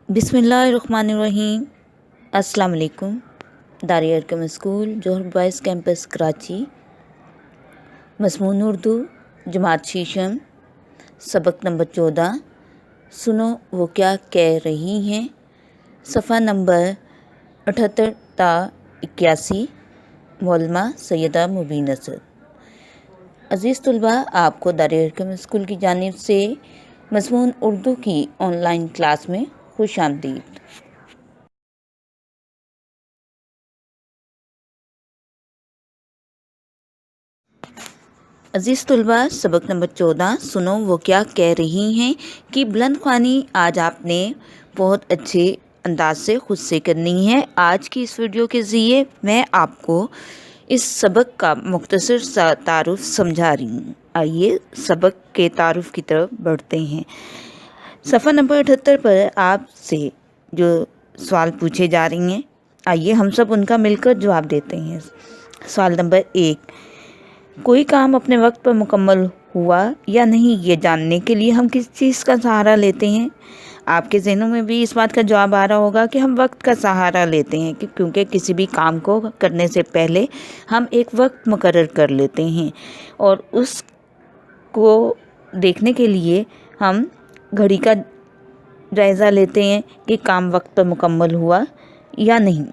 बिस्मिल्लाहिर्रहमानिर्रहीम। अस्सलाम वालेकुम। दारुल अरकम स्कूल जोहर बॉयज़ कैंपस कराची, मज़मून उर्दू जमात शीशम, सबक नंबर 14। सुनो वो क्या कह रही हैं, सफ़ा नंबर 78 ता 81। मौलमा सैयदा मुबीन असद। अज़ीज़ तलबा, आपको दारुल अरकम स्कूल की जानिब से मज़मून उर्दू की ऑनलाइन क्लास में खुश आमदीद। अज़ीज़ तलबा, सबक नंबर 14 सुनो वो क्या कह रही हैं कि बुलंद ख्वानी आज आपने बहुत अच्छे अंदाज से खुद से करनी है। आज की इस वीडियो के ज़रिए मैं आपको इस सबक का मुख्तसर सा तारुफ समझा रही हूँ। आइए सबक के तारुफ की तरफ बढ़ते हैं। सफ़ा नंबर 78 पर आपसे जो सवाल पूछे जा रही हैं, आइए हम सब उनका मिलकर जवाब देते हैं। सवाल नंबर 1, कोई काम अपने वक्त पर मुकम्मल हुआ या नहीं, ये जानने के लिए हम किस चीज़ का सहारा लेते हैं। आपके ज़हनों में भी इस बात का जवाब आ रहा होगा कि हम वक्त का सहारा लेते हैं क्योंकि किसी भी काम को करने से पहले हम एक वक्त मुकर्रर कर लेते हैं और उसको देखने के लिए हम घड़ी का जायज़ा लेते हैं कि काम वक्त पर मुकम्मल हुआ या नहीं।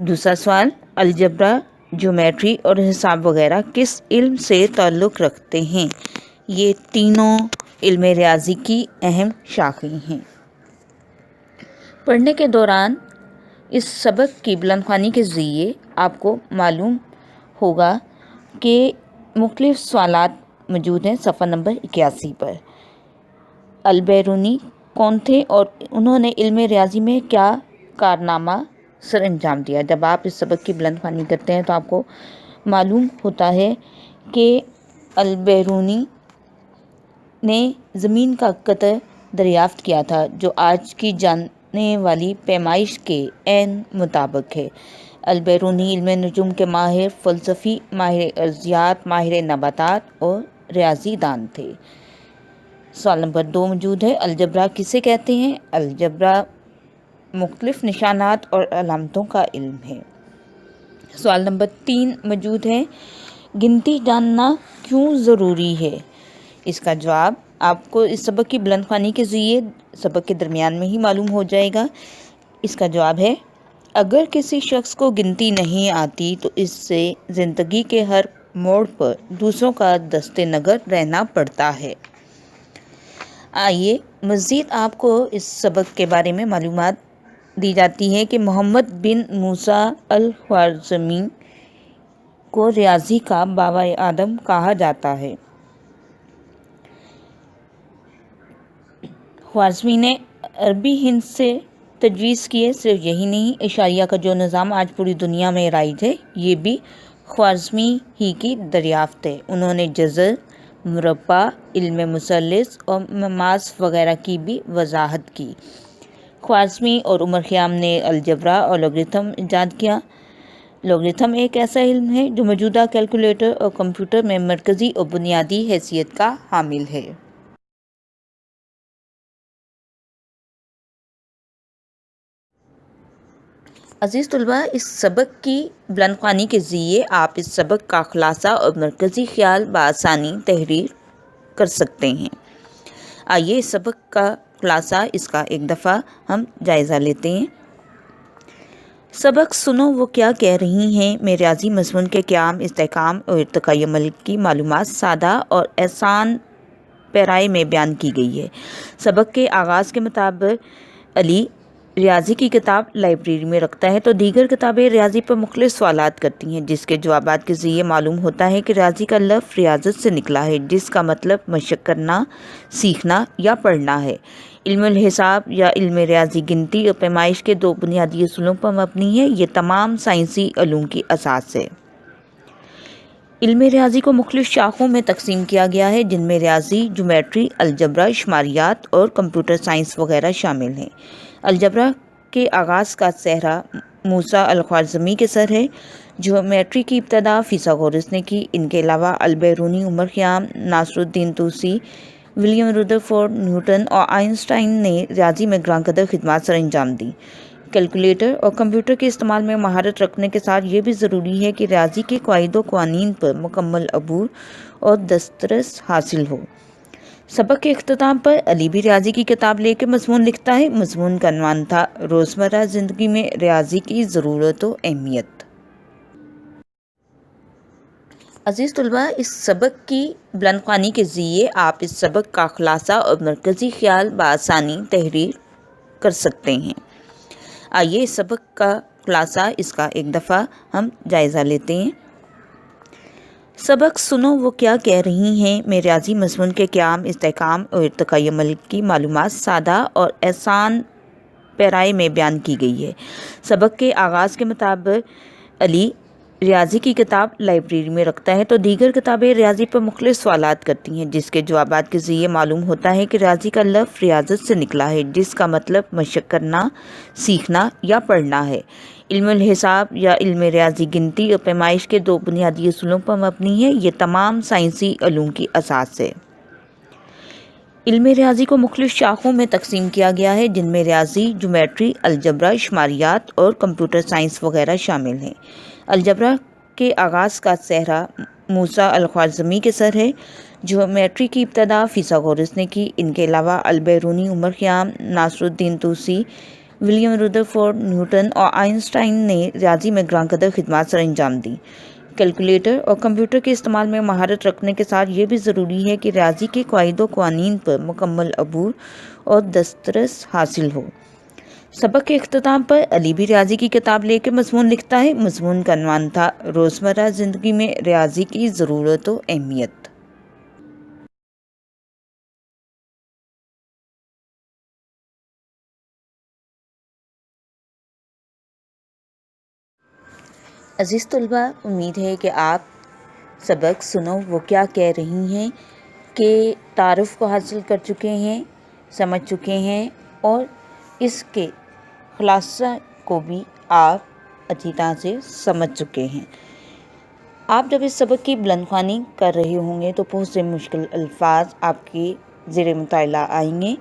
दूसरा सवाल, अलजबरा, ज्योमेट्री और हिसाब वगैरह किस इल्म से ताल्लुक़ रखते हैं। ये तीनों इल्म रियाज़ी की अहम शाखें हैं। पढ़ने के दौरान इस सबक की बुलंद ख्वानी के ज़रिए आपको मालूम होगा कि मुख्तलिफ़ सवालात मौजूद हैं। सफ़ा नंबर 81 पर अल-बैरूनी कौन थे और उन्होंने इल्म रियाज़ी में क्या कारनामा सर अंजाम दिया। जब आप इस सबक की बुलंद ख्वानी करते हैं तो आपको मालूम होता है कि अल-बैरूनी ने ज़मीन का कतर दरियाफ़्त किया था जो आज की जाने वाली पैमाइश के ऐन मुताबिक है। अल-बैरूनी इल्म नजूम के माहिर, फ़लसफ़ी, माहिर अर्ज़ियात, माहिर नबातात और रियाज़ी दान थे। सवाल नंबर 2 मौजूद है, अलजबरा किसे कहते हैं। अलजबरा मुख्तलिफ़ निशानात और अलामतों का इल्म है। सवाल नंबर 3 मौजूद है, गिनती जानना क्यों ज़रूरी है। इसका जवाब आपको इस सबक की बुलंद ख्वानी के ज़रिए सबक के दरमियान में ही मालूम हो जाएगा। इसका जवाब है, अगर किसी शख्स को गिनती नहीं आती तो इससे ज़िंदगी के हर मोड़ पर दूसरों का दस्ते नगर रहना पड़ता है। आइए मज़ीद आपको इस सबक के बारे में मालूमात दी जाती है कि मोहम्मद बिन मूसा अल-ख्वारिज़मी को रियाज़ी का बाबा आदम कहा जाता है। ख्वारिज़मी ने अरबी हिंद से तजवीज़ की है। सिर्फ यही नहीं, इशारिया का जो निज़ाम आज पूरी दुनिया में राइज है ये भी ख्वारिज़मी ही की दरियाफ़्त है। उन्होंने जज़र, मुरब्बा, इल्म मुसल्लिस और ममास वगैरह की भी वजाहत की। ख्वारिज़मी और उमर ख़याम ने अलजबरा और लॉगरिथम ईजाद किया। लॉगरिथम एक ऐसा इल्म है जो मौजूदा कैलकुलेटर और कंप्यूटर में मरकज़ी और बुनियादी हैसियत का हामिल है। अज़ीज़ तलबा, इस सबक की बुलंद ख्वानी के ज़रिए आप इस सबक का खुलासा और मरकज़ी ख़्याल बआसानी तहरीर कर सकते हैं। आइए इस सबक का खुलासा इसका एक दफ़ा हम जायज़ा लेते हैं। सबक सुनो वो क्या कह रही हैं में रियाज़ी मज़मून के क़याम, इस्तेहकाम और इर्तिकाई अमल की मालूमात सादा और आसान पैराए में बयान की गई है। सबक के आगाज़ के मुताबिक अली रियाज़ी की किताब लाइब्रेरी में रखता है तो दीगर किताबें रियाज़ी पर मुख्तलिफ़ सवालात करती हैं जिसके जवाबात के ज़रिए मालूम होता है कि रियाज़ी का लफ्ज़ रियाज़त से निकला है जिसका मतलब मशक़ करना, सीखना या पढ़ना है। इल्मुल हिसाब या इल्म रियाज़ी गिनती और पैमाइश के दो बुनियादी उसूलों पर मबनी है। ये तमाम साइंसी उलूम की असास है। इल्म रियाज़ी को मुख्तलिफ़ शाखों में तकसीम किया गया है जिनमें रियाज़ी, ज्योमेट्री, अलजबरा, शुमारियात और कंप्यूटर साइंस वगैरह शामिल हैं। अलजबरा के आगाज़ का सहरा मूसा अल-ख्वारिज़मी के सर है। ज्योमेट्री की इब्तदा फिसागोरस ने की। इनके अलावा अल-बैरूनी, उमर ख़याम, नासरुद्दीन तूसी ولیم رودرفورڈ نیوٹن اور آئنسٹائن نے ریاضی میں گراں قدر خدمات سر انجام دی۔ کیلکولیٹر اور کمپیوٹر کے استعمال میں مہارت رکھنے کے ساتھ یہ بھی ضروری ہے کہ ریاضی کے قواعد و قوانین پر مکمل عبور اور دسترس حاصل ہو۔ سبق کے اختتام پر علی بھی ریاضی کی کتاب لے کے مضمون لکھتا ہے۔ مضمون کا عنوان تھا روزمرہ زندگی میں ریاضی کی ضرورت و اہمیت۔ عزیز طلباء، اس سبق کی بلند خوانی کے ذریعے آپ اس سبق کا خلاصہ اور مرکزی خیال بآسانی تحریر کر سکتے ہیں۔ آئیے اس سبق کا خلاصہ اس کا ایک دفعہ ہم جائزہ لیتے ہیں۔ سبق سنو وہ کیا کہہ رہی ہیں میں ریاضی مضمون کے قیام، استحکام اور ارتقائی عمل کی معلومات سادہ اور آسان پیرائے میں بیان کی گئی ہے۔ سبق کے آغاز کے مطابق علی ریاضی کی کتاب لائبریری میں رکھتا ہے تو دیگر کتابیں ریاضی پر مختلف سوالات کرتی ہیں، جس کے جوابات کے ذریعے معلوم ہوتا ہے کہ ریاضی کا لفظ ریاضت سے نکلا ہے، جس کا مطلب مشق کرنا، سیکھنا یا پڑھنا ہے۔ علم الحساب یا علم ریاضی گنتی اور پیمائش کے دو بنیادی اصولوں پر مبنی ہے۔ یہ تمام سائنسی علوم کی اساس ہے۔ علم ریاضی کو مختلف شاخوں میں تقسیم کیا گیا ہے، جن میں ریاضی، جیومیٹری، الجبرا، شماریات اور کمپیوٹر سائنس وغیرہ شامل ہیں۔ الجبرا کے آغاز کا صحرا موسیٰ الخوارزمی کے سر ہے۔ جیومیٹری کی ابتدا فیثاغورس نے کی۔ ان کے علاوہ البیرونی، عمر خیام، ناصر الدین طوسی، ولیم رودرفورڈ نیوٹن اور آئنسٹائن نے ریاضی میں گراں قدر خدمات سر انجام دی۔ کیلکولیٹر اور کمپیوٹر کے استعمال میں مہارت رکھنے کے ساتھ یہ بھی ضروری ہے کہ ریاضی کے قواعد و قوانین پر مکمل عبور اور دسترس حاصل ہو۔ سبق کے اختتام پر علی بھی ریاضی کی کتاب لے کے مضمون لکھتا ہے۔ مضمون کا عنوان تھا روزمرہ زندگی میں ریاضی کی ضرورت و اہمیت۔ عزیز طلباء، امید ہے کہ آپ سبق سنو وہ کیا کہہ رہی ہیں کہ تعارف کو حاصل کر چکے ہیں، سمجھ چکے ہیں اور اس کے خلاصہ کو بھی آپ اچھی طرح سے سمجھ چکے ہیں۔ آپ جب اس سبق کی بلند خوانی کر رہے ہوں گے تو بہت سے مشکل الفاظ آپ کے زیر مطالعہ آئیں گے،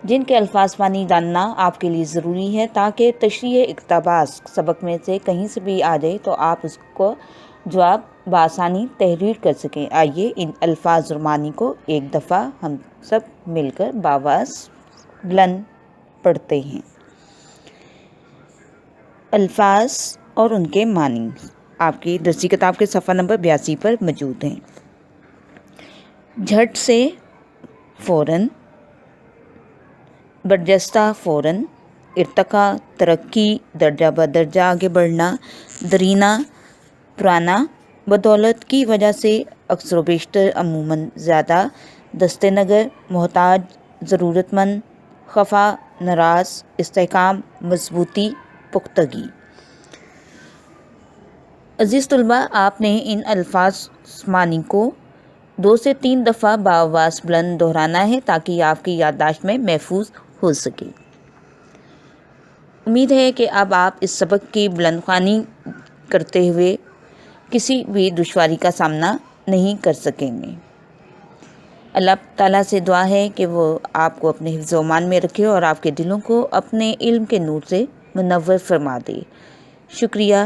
جن کے الفاظ معنی جاننا آپ کے لیے ضروری ہے تاکہ تشریح اقتباس سبق میں سے کہیں سے بھی آ جائے تو آپ اس کو جواب بآسانی تحریر کر سکیں۔ آئیے ان الفاظ اور معنی کو ایک دفعہ ہم سب مل کر بآواز بلند پڑھتے ہیں۔ الفاظ اور ان کے معنی آپ کی درسی کتاب کے صفحہ نمبر 82 پر موجود ہیں۔ جھٹ سے، فوراً، برجستہ، فوراً، ارتقا، ترقی، درجہ بدرجہ آگے بڑھنا، درینہ، پرانا، بدولت کی وجہ سے، اکثر و بیشتر، عموماً، زیادہ، دست نگر، محتاج، ضرورت مند، خفا، ناراض، استحکام، مضبوطی، پختگی۔ عزیز طلباء، آپ نے ان الفاظ معنی کو 2 سے 3 دفعہ بآواز بلند دہرانا ہے تاکہ یہ آپ کی یادداشت میں محفوظ ہو سکے۔ امید ہے کہ اب آپ اس سبق کی بلند خوانی کرتے ہوئے کسی بھی دشواری کا سامنا نہیں کر سکیں گے۔ اللہ تعالیٰ سے دعا ہے کہ وہ آپ کو اپنے حفظ و امان میں رکھے اور آپ کے دلوں کو اپنے علم کے نور سے منور فرما دے۔ شکریہ۔